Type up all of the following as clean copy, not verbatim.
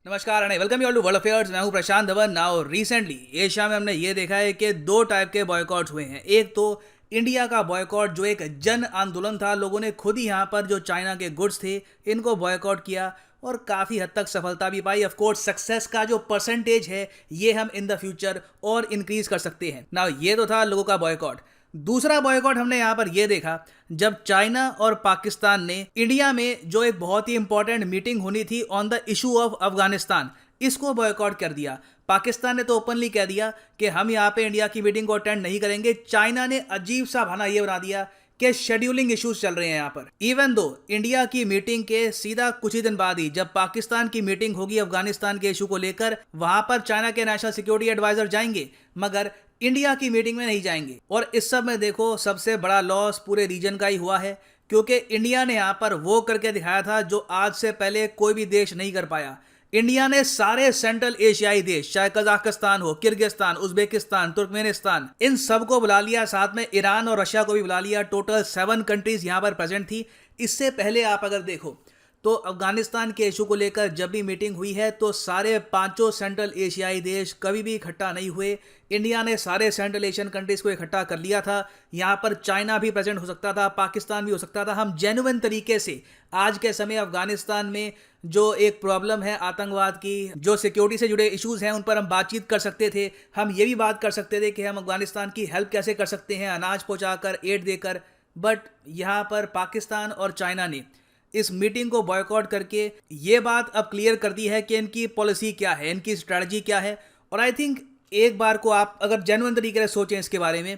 नमस्कार and welcome you all to world affairs. मैं हूं Prashant Dhawan. Now recently Asia में हमने ये देखा है कि दो टाइप के बॉयकॉट्स हुए हैं। एक तो इंडिया का बॉयकॉट जो एक जन आंदोलन था, लोगों ने खुद ही यहाँ पर जो चाइना के गुड्स थे इनको बॉयकॉट किया और काफ़ी हद तक सफलता भी पाई। ऑफ कोर्स सक्सेस का जो परसेंटेज है ये हम इन द फ्यूचर और इंक्रीज कर सकते हैं। नाउ ये तो था लोगों का बॉयकॉट। दूसरा बॉयकॉट हमने यहाँ पर यह देखा जब चाइना और पाकिस्तान ने इंडिया में जो एक बहुत ही इंपॉर्टेंट मीटिंग होनी थी on the issue of Afghanistan, इसको बॉयकॉट कर दिया। पाकिस्तान ने तो ओपनली कह दिया कि हम यहाँ पे इंडिया की मीटिंग को अटेंड नहीं करेंगे। चाइना ने अजीब सा बहाना ये बना दिया कि शेड्यूलिंग इश्यूज चल रहे हैं यहाँ पर। इवन दो इंडिया की मीटिंग के सीधा कुछ ही दिन बाद ही जब पाकिस्तान की मीटिंग होगी अफगानिस्तान के इशू को लेकर, वहां पर चाइना के नेशनल सिक्योरिटी एडवाइजर जाएंगे मगर इंडिया की मीटिंग में नहीं जाएंगे। और इस सब में देखो सबसे बड़ा लॉस पूरे रीजन का ही हुआ है, क्योंकि इंडिया ने यहाँ पर वो करके दिखाया था जो आज से पहले कोई भी देश नहीं कर पाया। इंडिया ने सारे सेंट्रल एशियाई देश, चाहे कजाकिस्तान हो, किर्गिस्तान, उज्बेकिस्तान, तुर्कमेनिस्तान, इन सबको बुला लिया। साथ में ईरान और रशिया को भी बुला लिया। टोटल 7 कंट्रीज यहाँ पर प्रेजेंट थी। इससे पहले आप अगर देखो तो अफगानिस्तान के इशू को लेकर जब भी मीटिंग हुई है तो सारे पांचों सेंट्रल एशियाई देश कभी भी इकट्ठा नहीं हुए। इंडिया ने सारे सेंट्रल एशियन कंट्रीज को इकट्ठा कर लिया था। यहाँ पर चाइना भी प्रेजेंट हो सकता था, पाकिस्तान भी हो सकता था। हम जेन्युइन तरीके से आज के समय अफगानिस्तान में जो एक प्रॉब्लम है आतंकवाद की, जो सिक्योरिटी से जुड़े इश्यूज हैं, उन पर हम बातचीत कर सकते थे। हम ये भी बात कर सकते थे कि हम अफगानिस्तान की हेल्प कैसे कर सकते हैं, अनाज पहुँचाकर, एड देकर। बट यहाँ पर पाकिस्तान और चाइना ने इस मीटिंग को बॉयकॉट करके ये बात अब क्लियर कर दी है कि इनकी पॉलिसी क्या है, इनकी स्ट्रैटेजी क्या है। और आई थिंक एक बार को आप अगर जेन्युइन तरीके से सोचें इसके बारे में,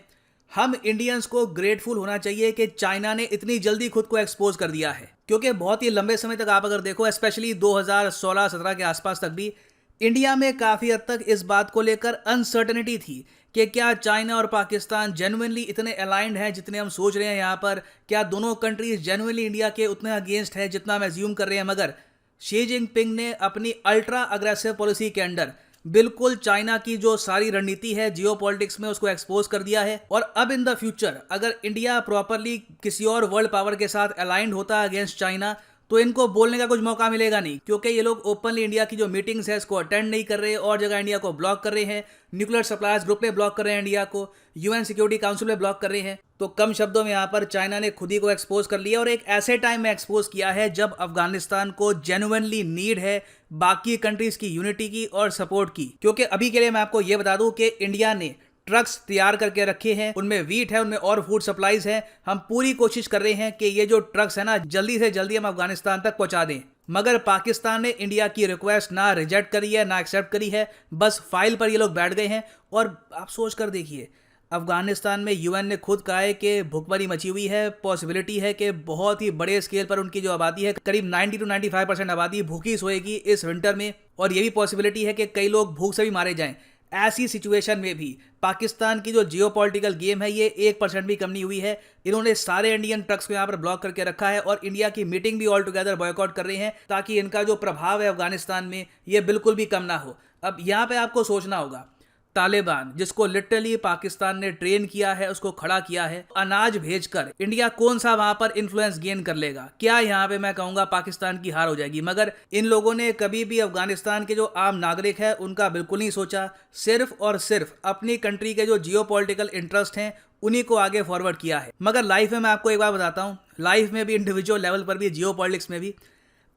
हम इंडियंस को ग्रेटफुल होना चाहिए कि चाइना ने इतनी जल्दी खुद को एक्सपोज कर दिया है। क्योंकि बहुत ही लंबे समय तक आप अगर देखो, स्पेशली 2016-17 के आसपास तक भी इंडिया में काफ़ी हद तक इस बात को लेकर अनसर्टेनिटी थी कि क्या चाइना और पाकिस्तान जेन्युइनली इतने अलाइंड हैं जितने हम सोच रहे हैं। यहाँ पर क्या दोनों कंट्रीज जेन्युइनली इंडिया के उतने अगेंस्ट है जितना हम एज्यूम कर रहे हैं। मगर शी जिनपिंग ने अपनी अल्ट्रा अग्रेसिव पॉलिसी के अंडर बिल्कुल चाइना की जो सारी रणनीति है जियो पॉलिटिक्स में उसको एक्सपोज कर दिया है। और अब इन द फ्यूचर अगर इंडिया प्रॉपरली किसी और वर्ल्ड पावर के साथ अलाइंड होता है अगेंस्ट चाइना, तो इनको बोलने का कुछ मौका मिलेगा नहीं, क्योंकि ये लोग ओपनली इंडिया की जो मीटिंग्स है इसको अटेंड नहीं कर रहे और जगह इंडिया को ब्लॉक कर रहे हैं। न्यूक्लियर सप्लायर्स ग्रुप में ब्लॉक कर रहे हैं इंडिया को, यूएन सिक्योरिटी काउंसिल में ब्लॉक कर रहे हैं। तो कम शब्दों में यहाँ पर चाइना ने खुद ही को एक्सपोज कर लिया और एक ऐसे टाइम में एक्सपोज किया है जब अफगानिस्तान को जेन्युइनली नीड है बाकी कंट्रीज की यूनिटी की और सपोर्ट की। क्योंकि अभी के लिए मैं आपको ये बता दूं कि इंडिया ने ट्रक्स तैयार करके रखे हैं, उनमें वीट है, उनमें और फूड सप्लाईज है। हम पूरी कोशिश कर रहे हैं कि ये जो ट्रक्स है ना जल्दी से जल्दी हम अफगानिस्तान तक पहुंचा दें। मगर पाकिस्तान ने इंडिया की रिक्वेस्ट ना रिजेक्ट करी है ना एक्सेप्ट करी है, बस फाइल पर ये लोग बैठ गए हैं। और आप सोच कर देखिए, अफगानिस्तान में यूएन ने खुद कहा है कि भुखमरी मची हुई है। पॉसिबिलिटी है कि बहुत ही बड़े स्केल पर उनकी जो आबादी है, करीब 90 to 95% आबादी भूखी सोएगी इस विंटर में। और ये भी पॉसिबिलिटी है कि कई लोग भूख से भी मारे जाएं। ऐसी सिचुएशन में भी पाकिस्तान की जो जियोपॉलिटिकल गेम है ये 1% भी कम नहीं हुई है। इन्होंने सारे इंडियन ट्रक्स को यहाँ पर ब्लॉक करके रखा है और इंडिया की मीटिंग भी ऑल टुगेदर बॉयकॉट कर रहे हैं ताकि इनका जो प्रभाव है अफगानिस्तान में ये बिल्कुल भी कम ना हो। अब यहाँ पे आपको सोचना होगा, तालिबान जिसको लिटरली पाकिस्तान ने ट्रेन किया है, उसको खड़ा किया है, अनाज भेजकर इंडिया कौन सा वहां पर इन्फ्लुएंस गेन कर लेगा? क्या यहाँ पे मैं कहूंगा पाकिस्तान की हार हो जाएगी। मगर इन लोगों ने कभी भी अफगानिस्तान के जो आम नागरिक है उनका बिल्कुल नहीं सोचा। सिर्फ और सिर्फ अपनी कंट्री के जो जियो पॉलिटिकल इंटरेस्ट हैं उन्हीं को आगे फॉरवर्ड किया है। मगर लाइफ में मैं आपको एक बार बताता हूँ, लाइफ में भी, इंडिविजुअल लेवल पर भी, जियो पॉलिटिक्स में भी,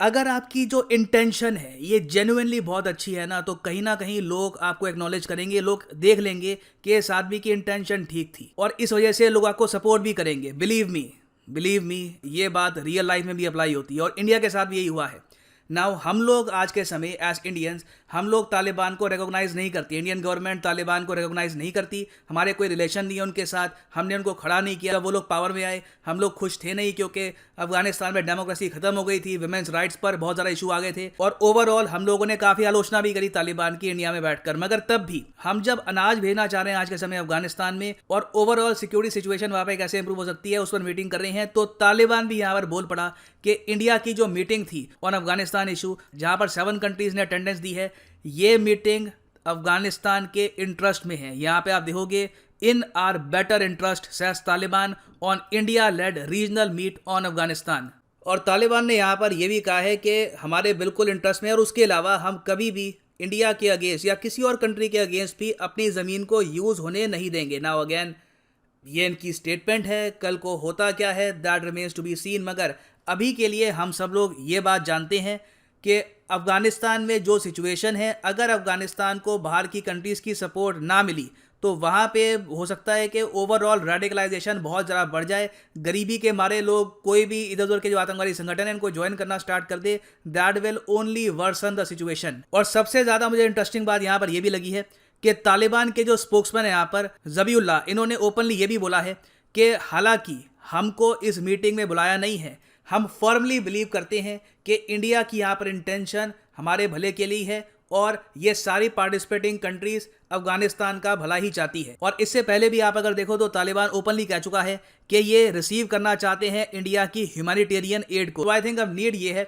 अगर आपकी जो इंटेंशन है ये जेन्युइनली बहुत अच्छी है ना, तो कहीं ना कहीं लोग आपको एक्नॉलेज करेंगे, लोग देख लेंगे कि इस आदमी की इंटेंशन ठीक थी और इस वजह से लोग आपको सपोर्ट भी करेंगे। बिलीव मी ये बात रियल लाइफ में भी अप्लाई होती है और इंडिया के साथ भी यही हुआ है। नाउ हम लोग आज के समय एज इंडियंस हम लोग तालिबान को रिकॉग्नाइज नहीं करती, इंडियन गवर्नमेंट तालिबान को रिकॉग्नाइज नहीं करती। हमारे कोई रिलेशन नहीं है उनके साथ, हमने उनको खड़ा नहीं किया। वो लोग पावर में आए हम लोग खुश थे नहीं, क्योंकि अफगानिस्तान में डेमोक्रेसी खत्म हो गई थी, विमेंस राइट्स पर बहुत ज़्यादा इशू आ गए थे और ओवरऑल हम लोगों ने काफ़ी आलोचना भी करी तालिबान की इंडिया में बैठकर। मगर तब भी हम जब अनाज भेजना चाह रहे हैं आज के समय अफगानिस्तान में और ओवरऑल सिक्योरिटी सिचुएशन वहाँ पे कैसे इंप्रूव हो सकती है उस पर मीटिंग कर रहे हैं, तो तालिबान भी यहाँ पर बोल पड़ा कि इंडिया की जो मीटिंग थी ऑन अफगानिस्तान इशू, जहाँ पर 7 कंट्रीज ने अटेंडेंस दी है, ये मीटिंग अफगानिस्तान के इंटरेस्ट में है। यहाँ पे आप देखोगे, in are better interest says Taliban on India led regional meet on Afghanistan. और तालिबान ने यहाँ पर यह भी कहा है कि हमारे बिल्कुल इंटरेस्ट में, और उसके अलावा हम कभी भी इंडिया के अगेंस्ट या किसी और कंट्री के अगेंस्ट भी अपनी ज़मीन को यूज़ होने नहीं देंगे। नाउ अगेन ये इनकी स्टेटमेंट है, कल को होता क्या है that remains to be seen, मगर अभी के लिए हम सब लोग ये बात जानते हैं कि अफ़गानिस्तान में जो सिचुएशन है, अगर अफ़गानिस्तान को बाहर की कंट्रीज़ की सपोर्ट ना मिली तो वहाँ पे हो सकता है कि ओवरऑल रेडिकलाइजेशन बहुत ज़्यादा बढ़ जाए। गरीबी के मारे लोग कोई भी इधर उधर के जो आतंकवादी संगठन है इनको ज्वाइन करना स्टार्ट कर दे, that will only worsen the situation. और सबसे ज़्यादा मुझे इंटरेस्टिंग बात यहाँ पर यह भी लगी है कि तालिबान के जो स्पोक्समैन है यहाँ पर ज़बीउल्लाह, इन्होंने ओपनली ये भी बोला है कि हालांकि हमको इस मीटिंग में बुलाया नहीं है, हम फर्मली बिलीव करते हैं कि इंडिया की यहाँ पर इंटेंशन हमारे भले के लिए है और ये सारी पार्टिसिपेटिंग कंट्रीज अफगानिस्तान का भला ही चाहती है। और इससे पहले भी आप अगर देखो तो तालिबान ओपनली कह चुका है कि ये रिसीव करना चाहते हैं इंडिया की ह्यूमैनिटेरियन एड को। तो आई थिंक अब नीड ये है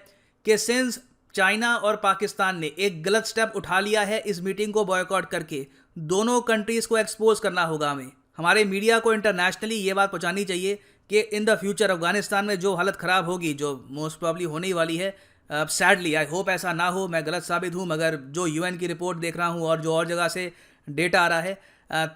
कि सिंस चाइना और पाकिस्तान ने एक गलत स्टेप उठा लिया है इस मीटिंग को बॉयकॉट करके, दोनों कंट्रीज को एक्सपोज करना होगा हमें। हमारे मीडिया को इंटरनेशनली ये बात पहुंचानी चाहिए कि इन द फ्यूचर अफगानिस्तान में जो हालत ख़राब होगी, जो मोस्ट प्रॉब्ली होने वाली है, सैडली आई होप ऐसा ना हो, मैं गलत साबित हूँ, मगर जो यूएन की रिपोर्ट देख रहा हूँ और जो और जगह से डेटा आ रहा है,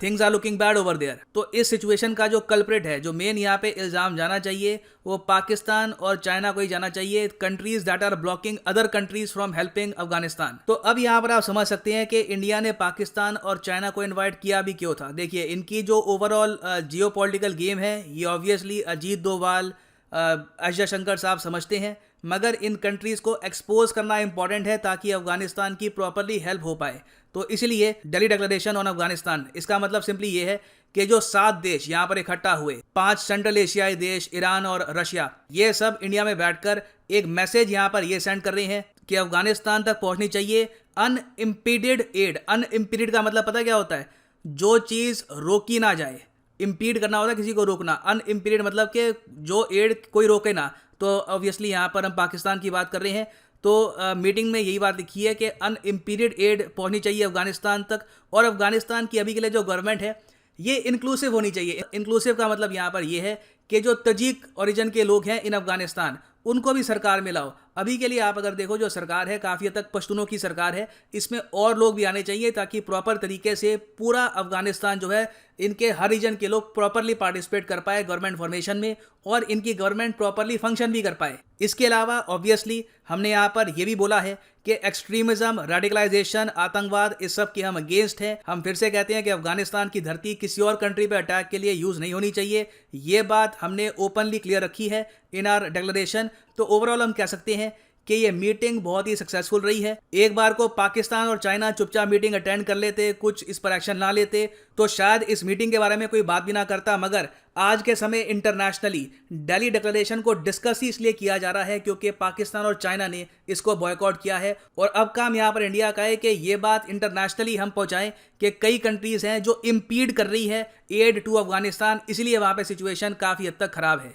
things are looking bad over there. तो इस सिचुएशन का जो कल्प्रिट है, जो मेन यहाँ पे इल्ज़ाम जाना चाहिए, वो पाकिस्तान और चाइना को ही जाना चाहिए, countries that are blocking other countries from helping Afghanistan. तो अब यहाँ पर आप समझ सकते हैं कि इंडिया ने पाकिस्तान और चाइना को इन्वाइट किया भी क्यों था। देखिए इनकी जो ओवरऑल जियो पॉलिटिकल गेम है ये ऑब्वियसली अजीत डोभाल, एस जयशंकर साहब समझते हैं, मगर इन कंट्रीज़ को एक्सपोज करना इंपॉर्टेंट है ताकि अफगानिस्तान की प्रॉपरली हेल्प हो पाए। तो इसलिए दिल्ली डिक्लेरेशन ऑन अफगानिस्तान, इसका मतलब सिंपली ये है कि जो 7 देश यहाँ पर इकट्ठा हुए, 5 सेंट्रल एशियाई देश, ईरान और रशिया, ये सब इंडिया में बैठकर एक मैसेज यहाँ पर ये सेंड कर रहे हैं कि अफगानिस्तान तक पहुँचनी चाहिए अनइम्पीडेड एड। अनइम्पीडेड का मतलब पता क्या होता है? जो चीज़ रोकी ना जाए। इम्पीड करना होता है किसी को रोकना, अनइम्पीडेड मतलब कि जो एड कोई रोके ना। तो ऑब्वियसली यहाँ पर हम पाकिस्तान की बात कर रहे हैं, तो मीटिंग में यही बात लिखी है कि अनइम्पीडेड एड पहुंचनी चाहिए अफगानिस्तान तक। और अफगानिस्तान की अभी के लिए जो गवर्नमेंट है ये इंक्लूसिव होनी चाहिए। इंक्लूसिव का मतलब यहाँ पर ये है कि जो तजिक ओरिजिन के लोग हैं इन अफगानिस्तान, उनको भी सरकार में लाओ। अभी के लिए आप अगर देखो जो सरकार है काफ़ी हद तक पश्तूनों की सरकार है, इसमें और लोग भी आने चाहिए ताकि प्रॉपर तरीके से पूरा अफगानिस्तान जो है, इनके हर रीजन के लोग प्रॉपरली पार्टिसिपेट कर पाए गवर्नमेंट फॉर्मेशन में और इनकी गवर्नमेंट प्रॉपरली फंक्शन भी कर पाए। इसके अलावा ऑब्वियसली हमने यहाँ पर यह भी बोला है कि एक्सट्रीमिज्म, रेडिकलाइजेशन, आतंकवाद, इस सब के हम अगेंस्ट हैं। हम फिर से कहते हैं कि अफगानिस्तान की धरती किसी और कंट्री पे अटैक के लिए यूज़ नहीं होनी चाहिए। ये बात हमने ओपनली क्लियर रखी है इन आर डिक्लेरेशन। तो ओवरऑल हम कह सकते हैं कि ये मीटिंग बहुत ही सक्सेसफुल रही है। एक बार को पाकिस्तान और चाइना चुपचाप मीटिंग अटेंड कर लेते, कुछ इस पर एक्शन ना लेते, तो शायद इस मीटिंग के बारे में कोई बात भी ना करता। मगर आज के समय इंटरनेशनली दिल्ली डिक्लेरेशन को डिस्कस ही इसलिए किया जा रहा है क्योंकि पाकिस्तान और चाइना ने इसको बॉयकॉट किया है। और अब काम यहाँ पर इंडिया का है कि ये बात इंटरनेशनली हम पहुँचाएं कि कई कंट्रीज़ हैं जो इम्पीड कर रही है एड टू अफगानिस्तान, इसलिए वहाँ पर सिचुएशन काफ़ी हद तक ख़राब है।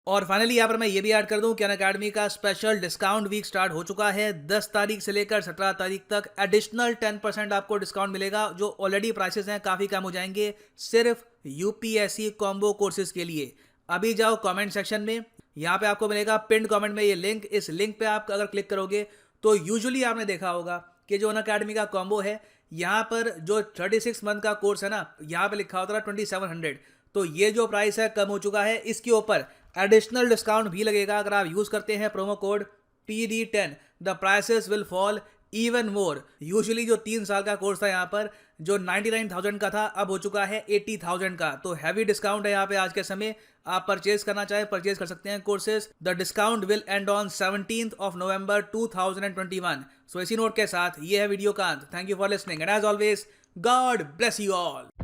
और फाइनली यहाँ पर मैं ये भी ऐड कर दूं कि अनअकैडमी का स्पेशल डिस्काउंट वीक स्टार्ट हो चुका है। 10 तारीख से लेकर 17 तारीख तक एडिशनल 10% आपको डिस्काउंट मिलेगा। जो ऑलरेडी प्राइसेस हैं काफ़ी कम हो जाएंगे सिर्फ यूपीएससी कॉम्बो कोर्सेज के लिए। अभी जाओ कमेंट सेक्शन में, यहाँ पे आपको मिलेगा पिन कमेंट में ये लिंक। इस लिंक पे आप अगर क्लिक करोगे तो यूजुअली आपने देखा होगा कि जो अनअकैडमी का कॉम्बो है, यहाँ पर जो 36 मंथ का कोर्स है ना, यहाँ पे लिखा होता है 2700। तो ये जो प्राइस है कम हो चुका है। इसके ऊपर एडिशनल डिस्काउंट भी लगेगा अगर आप यूज़ करते हैं promo code PD10। The prices will fall even more. Usually जो 3 साल का कोर्स था यहाँ पर जो 99,000 का था, अब हो चुका है 80,000 का। तो हैवी डिस्काउंट है यहाँ पे आज के समय। आप परचेज करना चाहे परचेज कर सकते हैं courses. The discount will end on 17 November 2021। So इसी नोट के साथ ये है वीडियो का अंत। Thank you for listening and as always God bless you all.